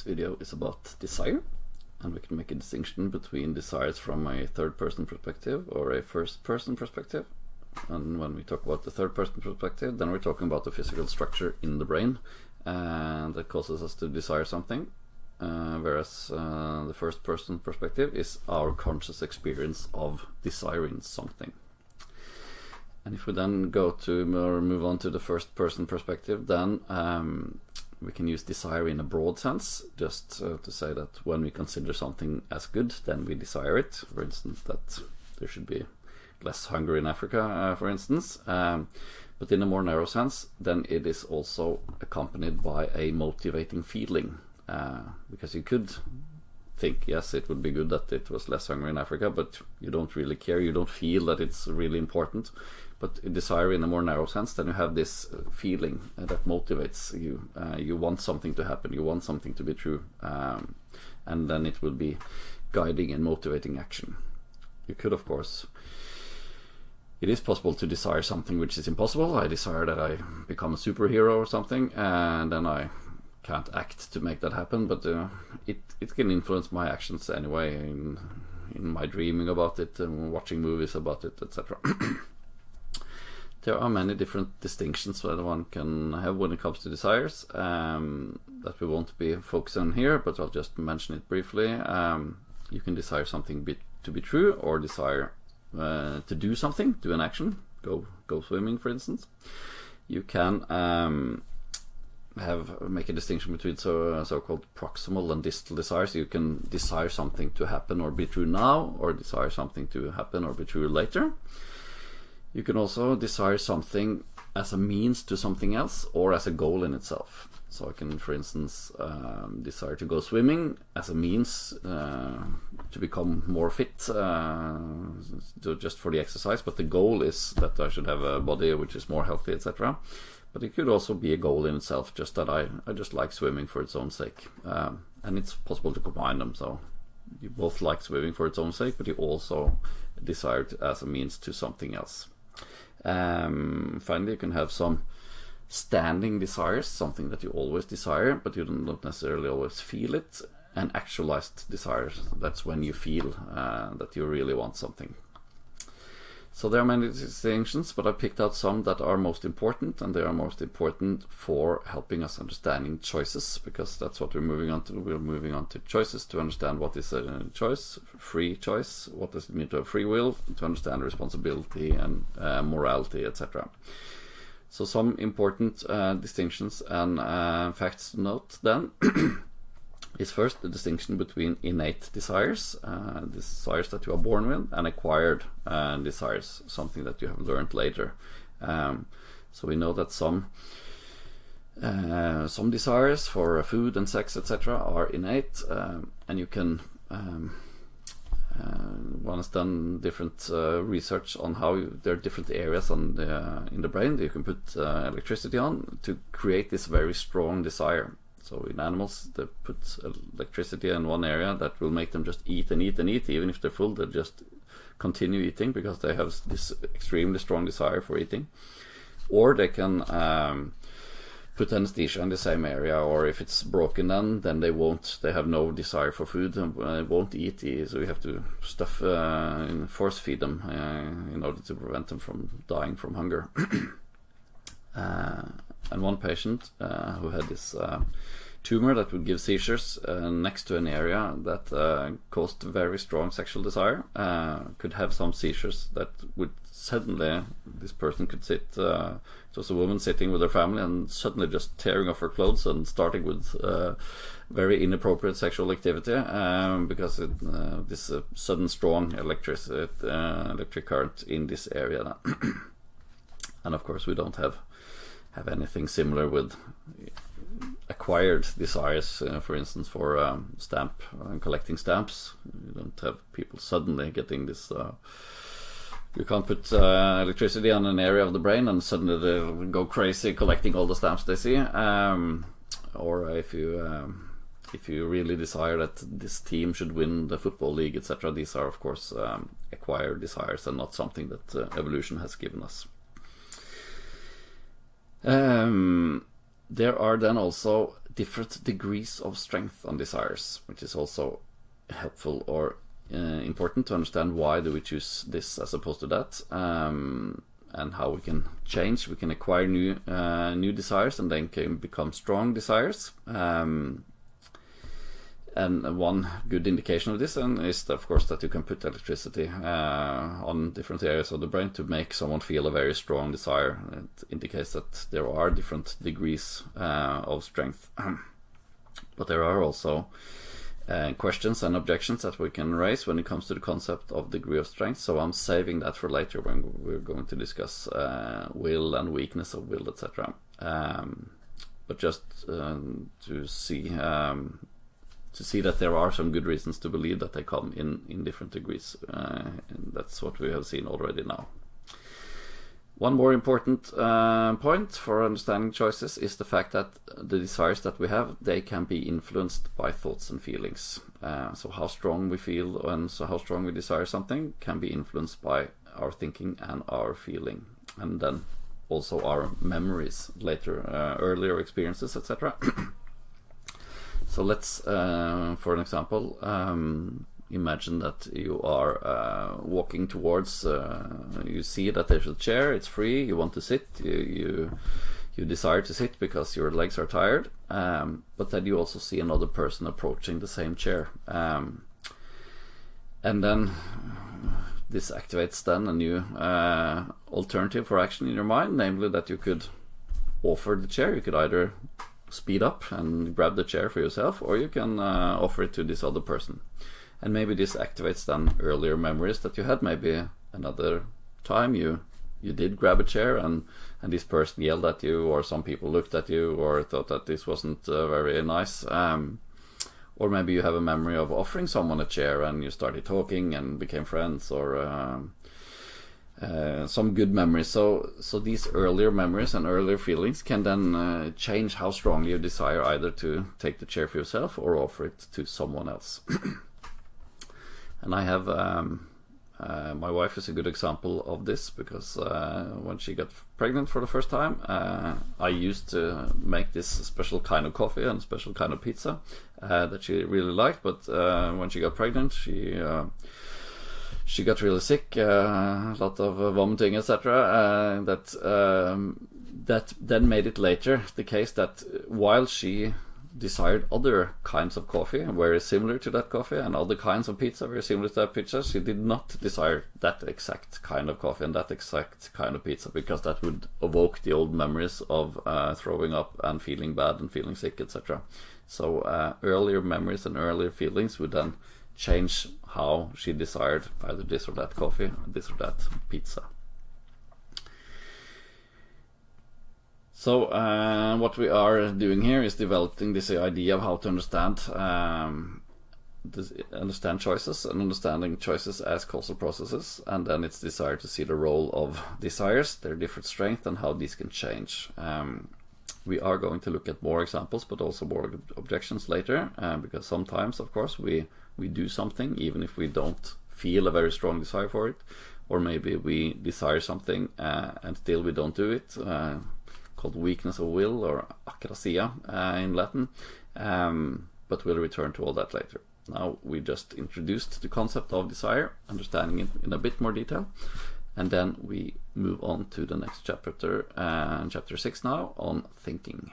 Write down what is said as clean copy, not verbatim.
video is about desire, and we can make a distinction between desires from a third-person perspective or a first-person perspective. And when we talk about the third-person perspective, then we're talking about the physical structure in the brain that causes us to desire something, whereas the first-person perspective is our conscious experience of desiring something. And if we then go to or move on to the first-person perspective, then we can use desire in a broad sense, just to say that when we consider something as good, then we desire it. For instance, that there should be less hunger in Africa, for instance. But in a more narrow sense, then it is also accompanied by a motivating feeling. Because you could think, yes, it would be good that it was less hunger in Africa, but you don't really care, you don't feel that it's really important. But desire in a more narrow sense, then you have this feeling that motivates you. You want something to happen, you want something to be true, and then it will be guiding and motivating action. You could, of course, it is possible to desire something which is impossible. I desire that I become a superhero or something, and then I can't act to make that happen, but it can influence my actions anyway, in my dreaming about it and watching movies about it, etc. There are many different distinctions that one can have when it comes to desires that we won't be focusing on here, but I'll just mention it briefly. You can desire something to be true, or desire to do something, do an action, go swimming, for instance. You can make a distinction between so-called proximal and distal desires. You can desire something to happen or be true now, or desire something to happen or be true later. You can also desire something as a means to something else, or as a goal in itself. So I can, for instance, desire to go swimming as a means to become more fit, just for the exercise, but the goal is that I should have a body which is more healthy, etc. But it could also be a goal in itself, just that I just like swimming for its own sake. And it's possible to combine them, so you both like swimming for its own sake, but you also desire it as a means to something else. Finally, you can have some standing desires, something that you always desire, but you don't necessarily always feel it. And actualized desires, that's when you feel that you really want something. So there are many distinctions, but I picked out some that are most important, and they are most important for helping us understanding choices, because that's what we're moving on to. We're moving on to choices to understand what is a choice, free choice, what does it mean to have free will, to understand responsibility and morality, etc. So some important distinctions and facts to note then. Is first the distinction between innate desires, desires that you are born with, and acquired desires, something that you have learned later. So we know that some desires for food and sex, etc., are innate, and you can. One has done different research on how there are different areas in the brain that you can put electricity on to create this very strong desire. So in animals, they put electricity in one area that will make them just eat and eat and eat. Even if they're full, they just continue eating because they have this extremely strong desire for eating. Or they can put anesthesia in the same area, or if it's broken then they won't. They have no desire for food and won't eat. So we have to force feed them in order to prevent them from dying from hunger. And one patient who had this tumor that would give seizures next to an area that caused very strong sexual desire could have some seizures that would suddenly, this person could sit, it was a woman sitting with her family and suddenly just tearing off her clothes and starting with very inappropriate sexual activity because this sudden strong electric current in this area. And of course we don't have anything similar with acquired desires, for instance, for stamp and collecting stamps. You don't have people suddenly getting this. You can't put electricity on an area of the brain and suddenly they'll go crazy collecting all the stamps they see. Or if you really desire that this team should win the football league, etc., these are of course acquired desires and not something that evolution has given us. There are then also different degrees of strength on desires, which is also helpful or important to understand why do we choose this as opposed to that, and how we can change. We can acquire new desires and then can become strong desires. And one good indication of this is, of course, that you can put electricity on different areas of the brain to make someone feel a very strong desire. It indicates that there are different degrees of strength. But there are also questions and objections that we can raise when it comes to the concept of degree of strength. So I'm saving that for later when we're going to discuss will and weakness of will, etc. But just to see that there are some good reasons to believe that they come in different degrees. And that's what we have seen already now. One more important point for understanding choices is the fact that the desires that we have, they can be influenced by thoughts and feelings. So how strong we feel and so how strong we desire something can be influenced by our thinking and our feeling. And then also our memories later, earlier experiences, etc. So let's, for an example, imagine that you are walking towards, you see that there's a chair, it's free, you want to sit, you desire to sit because your legs are tired, but then you also see another person approaching the same chair. And then this activates then a new alternative for action in your mind, namely that you could offer the chair. You could either speed up and grab the chair for yourself, or you can offer it to this other person. And maybe this activates then earlier memories that you had. Maybe another time you did grab a chair and this person yelled at you, or some people looked at you or thought that this wasn't very nice. Or maybe you have a memory of offering someone a chair and you started talking and became friends, or some good memories. So these earlier memories and earlier feelings can then change how strongly you desire either to take the chair for yourself or offer it to someone else. And I have my wife is a good example of this, because when she got pregnant for the first time, I used to make this special kind of coffee and special kind of pizza that she really liked. But when she got pregnant, she got really sick, a lot of vomiting, etc. That then made it later the case that while she desired other kinds of coffee very similar to that coffee, and other kinds of pizza very similar to that pizza, she did not desire that exact kind of coffee and that exact kind of pizza, because that would evoke the old memories of throwing up and feeling bad and feeling sick, etc. So earlier memories and earlier feelings would then change how she desired either this or that coffee, this or that pizza. So what we are doing here is developing this idea of how to understand choices, and understanding choices as causal processes, and then it's desire to see the role of desires, their different strength, and how these can change. We are going to look at more examples, but also more objections later, because sometimes, of course, we do something even if we don't feel a very strong desire for it, or maybe we desire something and still we don't do it, called weakness of will, or akrasia in Latin, but we'll return to all that later. Now we just introduced the concept of desire, understanding it in a bit more detail, and then we move on to the next chapter, chapter 6 now, on thinking.